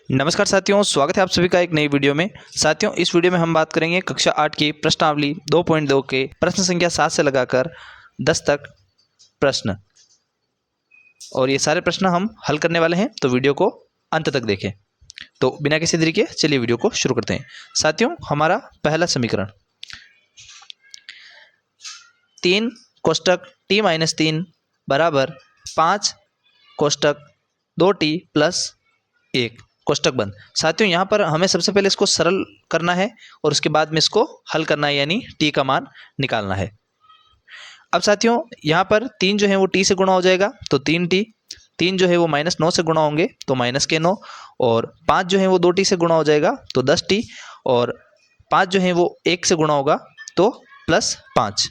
नमस्कार साथियों, स्वागत है आप सभी का एक नई वीडियो में। साथियों, इस वीडियो में हम बात करेंगे कक्षा 8 की प्रश्नावली 2.2 के प्रश्न संख्या 7 से लगाकर 10 तक प्रश्न, और ये सारे प्रश्न हम हल करने वाले हैं, तो वीडियो को अंत तक देखें। तो बिना किसी देरी के चलिए वीडियो को शुरू करते हैं। साथियों, हमारा पहला समीकरण 3 कोष्टक t-3 बराबर 5 कोष्टक 2t प्लस 1 कोष्टक बंद। साथियों, यहाँ पर हमें सबसे पहले इसको सरल करना है और उसके बाद में इसको हल करना है, यानी t का मान निकालना है। अब साथियों, यहाँ पर 3 जो है वो t से गुणा हो जाएगा, तो 3t, 3 जो है वो -9 से गुणा होंगे तो -9, और 5 जो है वो 2t से गुणा हो जाएगा तो 10t, और 5 जो है वो 1 से गुणा होगा तो +5।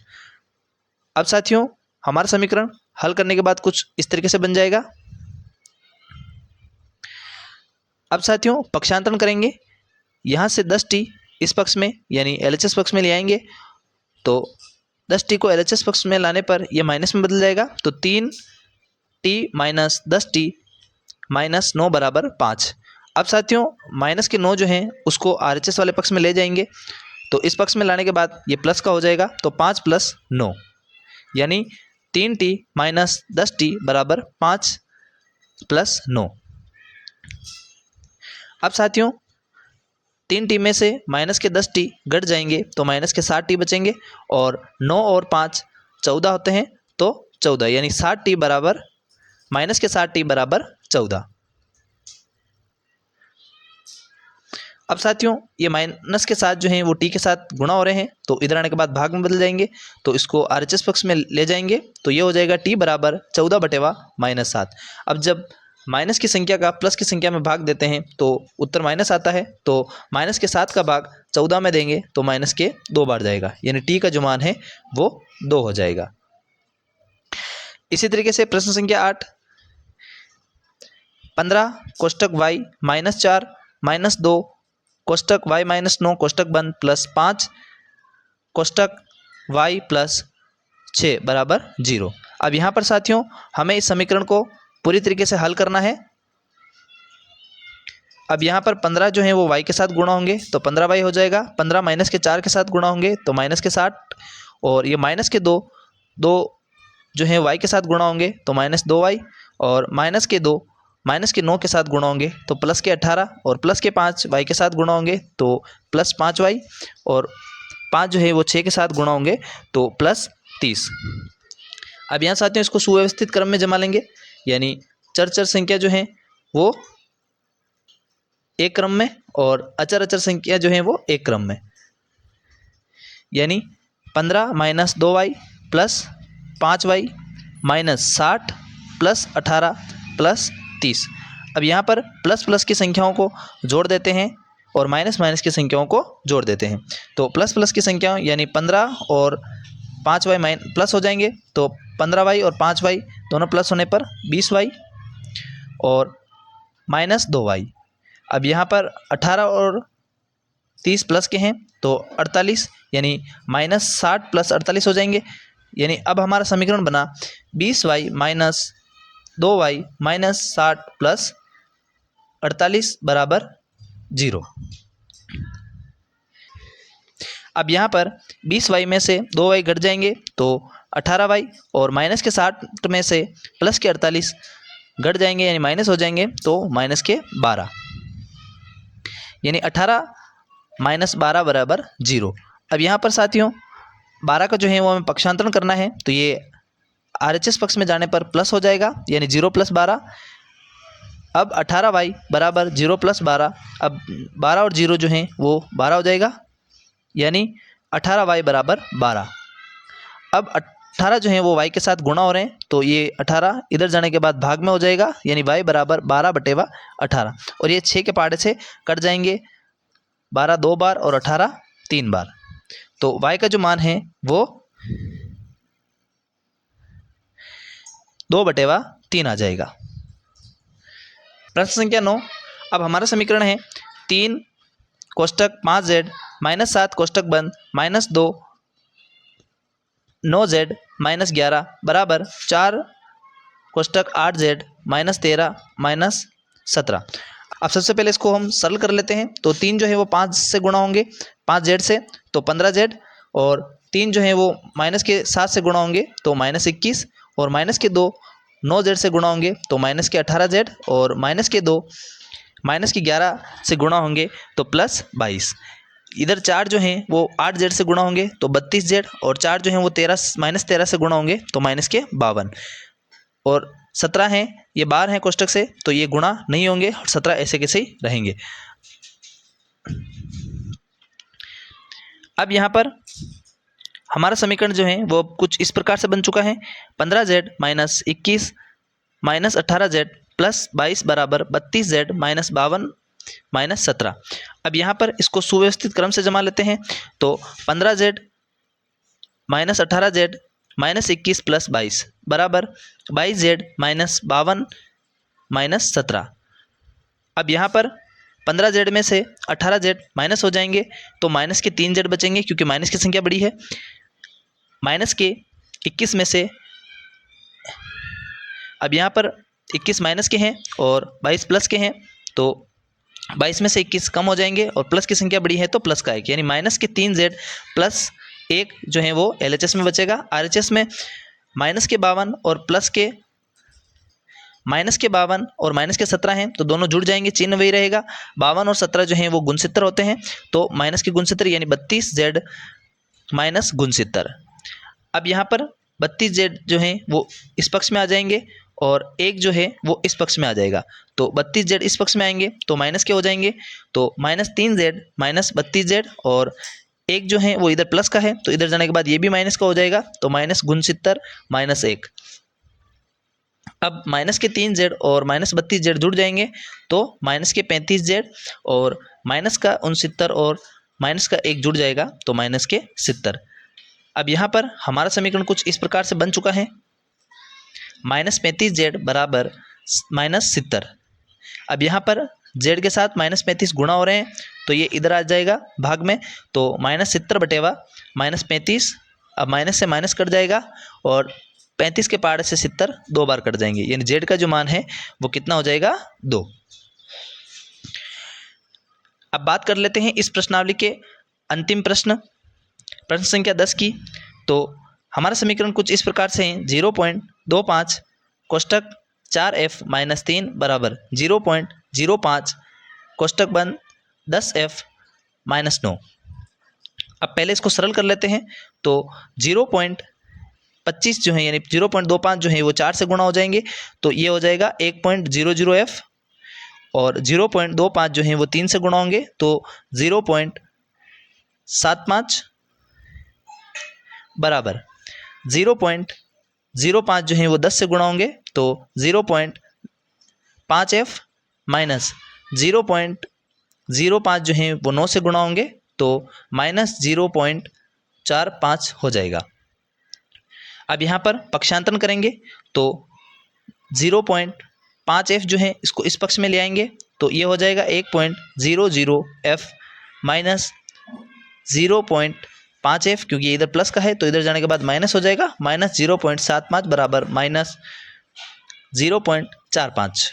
अब साथियों, हमारा समीकरण हल करने के बाद कुछ इस तरीके से बन जाएगा। अब साथियों, पक्षांतरण करेंगे। यहाँ से 10t इस पक्ष में यानी LHS पक्ष में ले आएंगे, तो 10t को LHS पक्ष में लाने पर यह माइनस में बदल जाएगा, तो 3t माइनस 10t माइनस 9 बराबर 5। अब साथियों, माइनस के 9 जो हैं उसको RHS वाले पक्ष में ले जाएंगे, तो इस पक्ष में लाने के बाद ये प्लस का हो जाएगा, तो 5 + 9 यानी 3t माइनस 10t बराबर 5 + 9। अब साथियों, 3t में से माइनस के 10t घट जाएंगे तो माइनस के 7t बचेंगे, और 9 और 5 14 होते हैं, तो 14 यानी 7t बराबर माइनस के 7t बराबर 14। अब साथियों, ये माइनस के साथ जो हैं वो t के साथ गुणा हो रहे हैं, तो इधर आने के बाद भाग में बदल जाएंगे, तो इसको RHS पक्ष में ले जाएंगे, तो ये हो जाएगा t बराबर 14/7। अब जब माइनस की संख्या का प्लस की संख्या में भाग देते हैं तो उत्तर माइनस आता है, तो माइनस के 7 का भाग 14 में देंगे तो माइनस के 2 बार जाएगा, यानी t का जो मान है वो 2 हो जाएगा। इसी तरीके से प्रश्न संख्या 8, 15 कोष्टक y -4 -2 कोष्टक y -9 कोष्टक बंद प्लस 5 कोष्टक y प्लस 6 बराबर 0। अब यहाँ पर साथियों, हमें इस समीकरण को पूरी तरीके से हल करना है। अब यहाँ पर 15 जो है वो y के साथ गुणा होंगे तो 15y हो जाएगा, 15 माइनस के 4 के साथ गुणा होंगे तो माइनस के 60, और ये माइनस के 2 जो है y के साथ गुणा होंगे तो -2y, और माइनस के 2 माइनस के 9 के साथ गुणा होंगे तो प्लस के 18, और प्लस के 5 y के साथ गुणा होंगे तो +5y, और 5 जो है वो 6 के साथ गुणा होंगे तो +30। अब यहाँ साथियों, इसको सुव्यवस्थित क्रम में जमा लेंगे, यानी चर संख्या जो है वो एक क्रम में और अचर संख्या जो है वो एक क्रम में, यानी 15 - 2y plus 5y minus 60 plus 18 plus 30। अब यहाँ पर प्लस की संख्याओं को जोड़ देते हैं और माइनस की संख्याओं को जोड़ देते हैं, तो प्लस की संख्याओं यानी 15 और 5y प्लस हो जाएंगे, तो 15y और 5y दोनों प्लस होने पर 20y और -2y। अब यहाँ पर 18 और 30 प्लस के हैं तो 48, यानी -60 प्लस 48 हो जाएंगे, यानी अब हमारा समीकरण बना 20y - 2y -60 प्लस 48 बराबर 0। अब यहाँ पर 20y में से 2y घट जाएंगे तो 18y, और माइनस के 60 में से प्लस के 48 घट जाएंगे यानी माइनस हो जाएंगे तो माइनस के 12, यानी 18 - 12 बराबर 0। अब यहाँ पर साथियों, 12 का जो है वो हमें पक्षांतरण करना है, तो ये RHS पक्ष में जाने पर प्लस हो जाएगा, यानी 0 + 12। अब 18y बराबर 0 + 12, अब 12 और 0 जो हैं वो 12 हो जाएगा, यानी 18y बराबर 12। अब 18 जो है वो y के साथ गुणा हो रहे हैं, तो ये 18 इधर जाने के बाद भाग में हो जाएगा, यानी y बराबर 12/18, और ये 6 के पाड़े से कट जाएंगे, 12 2 बार और 18 3 बार, तो y का जो मान है वो 2/3 आ जाएगा। प्रश्न संख्या 9, अब हमारा समीकरण है 3 कोष्टक 5z -7 कोष्टक बंद -2 9z -11 बराबर 4 कोष्टक 8z -13 -17। अब सबसे पहले इसको हम सरल कर लेते हैं। तो 3 जो है वो 5 से गुणा होंगे, 5z से, तो 15z, और 3 जो है वो माइनस के 7 से गुणा होंगे तो -21, और माइनस के 2 9z से गुणा होंगे तो माइनस के 18z, और माइनस के 2 माइनस के 11 से गुणा होंगे तो +22। इधर 4 जो हैं वो 8z से गुणा होंगे तो 32z, और 4 जो हैं वो -13 से गुणा होंगे तो माइनस के 52, और 17 हैं ये बाहर हैं कोष्टक से तो ये गुणा नहीं होंगे, और 17 ऐसे कैसे ही रहेंगे। अब यहाँ पर हमारा समीकरण जो है वो कुछ इस प्रकार से बन चुका है। 15z - 21 - 18z + 22 बराबर 32z - 52 - 17। अब यहाँ पर इसको सुव्यवस्थित क्रम से जमा लेते हैं। तो 15z - 18z - 21 + 22 बराबर 22z - 52 - 17। अब यहाँ पर 15z में से 18z माइनस हो जाएंगे तो माइनस के 3z बचेंगे, क्योंकि माइनस की संख्या बड़ी है। माइनस के 21 में से, अब यहाँ पर 21 माइनस के हैं और 22 प्लस के हैं, तो 22 में से 21 कम हो जाएंगे, और प्लस की संख्या बड़ी है तो प्लस का 1, यानी माइनस के 3z प्लस 1 जो है वो LHS में बचेगा। RHS में माइनस के 52 और प्लस के माइनस के 52 और माइनस के 17 हैं, तो दोनों जुड़ जाएंगे, चिन्ह वही रहेगा। 52 और 17 जो हैं वो गुणसितर होते हैं, तो माइनस के गुणसितर यानी 32z माइनस गुणसितर। अब यहाँ पर 32z जो है वो इस पक्ष में आ जाएंगे, और 1 जो है वो इस पक्ष में आ जाएगा। तो 32z इस पक्ष में आएंगे तो माइनस के हो जाएंगे, तो -3z माइनस 32z, और 1 जो है वो इधर प्लस का है तो इधर जाने के बाद ये भी माइनस का हो जाएगा, तो माइनस गुणसितर -1। अब माइनस के 3z और -32z जुड़ जाएंगे तो माइनस के 35z, और माइनस का 69 और माइनस का 1 जुड़ जाएगा तो माइनस के 70। अब यहाँ पर हमारा समीकरण कुछ इस प्रकार से बन चुका है। -35z बराबर -70। अब यहाँ पर z के साथ -35 गुणा हो रहे हैं तो ये इधर आ जाएगा भाग में, तो -70 बटेवा -35। अब माइनस से माइनस कट जाएगा, और 35 के पहाड़े से 70 2 बार कट जाएंगे, यानी z का जो मान है वो कितना हो जाएगा 2। अब बात कर लेते हैं इस प्रश्नावली के अंतिम प्रश्न संख्या 10 की। तो हमारा समीकरण कुछ इस प्रकार से है। 0.25 कोष्टक 4f - 3 बराबर 0.05 कोष्टक बंद 10f - 9। अब पहले इसको सरल कर लेते हैं। तो 0.25 जो है यानी 0.25 जो है वो 4 से गुणा हो जाएंगे, तो ये हो जाएगा 1.00f, और 0.25 जो है वो 3 से गुणा होंगे तो 0.75 बराबर 0.05 जो है वो 10 से गुणा होंगे तो 0.5f माइनस 0.05 जो है वो 9 से गुणा होंगे तो -0.45 हो जाएगा। अब यहाँ पर पक्षांतरण करेंगे तो 0.5f जो है इसको इस पक्ष में ले आएंगे तो ये हो जाएगा 1.00f माइनस 0.5f, क्योंकि इधर प्लस का है तो इधर जाने के बाद माइनस हो जाएगा, -0.75 बराबर -0.45।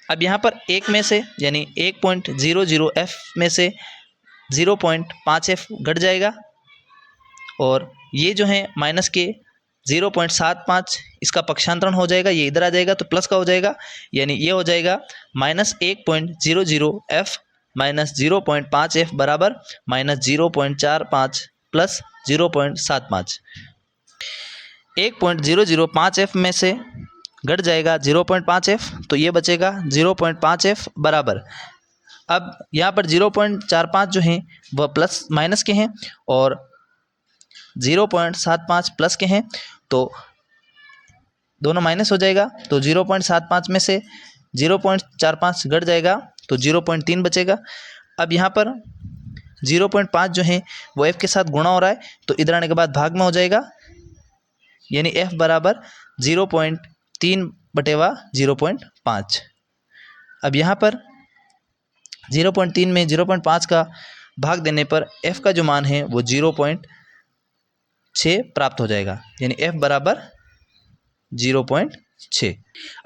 अब यहाँ पर 1 में से यानी 1.00f में से 0.5f घट जाएगा, और ये जो है माइनस के 0.75 इसका पक्षांतरण हो जाएगा, ये इधर आ जाएगा तो प्लस का हो जाएगा, यानी ये हो जाएगा -1.00f माइनस 0.5f बराबर -0.45 प्लस 0.75। 1.005f में से घट जाएगा 0.5f, तो ये बचेगा 0.5f बराबर। अब यहाँ पर 0.45 जो हैं वह प्लस माइनस के हैं और 0.75 प्लस के हैं, तो दोनों माइनस हो जाएगा, तो 0.75 में से 0.45 घट जाएगा तो 0.3 बचेगा। अब यहाँ पर 0.5 जो है वो f के साथ गुणा हो रहा है तो इधर आने के बाद भाग में हो जाएगा, यानी f बराबर 0.3 बटेवा 0.5। अब यहाँ पर 0.3 में 0.5 का भाग देने पर f का जो मान है वो 0.6 प्राप्त हो जाएगा, यानी f बराबर 0.6। 6।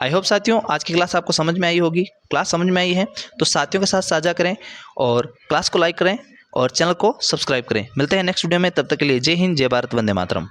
आई होप साथियों आज की क्लास आपको समझ में आई होगी। क्लास समझ में आई है तो साथियों के साथ साझा करें और क्लास को लाइक करें और चैनल को सब्सक्राइब करें। मिलते हैं नेक्स्ट वीडियो में, तब तक के लिए जय हिंद, जय भारत, वंदे मातरम।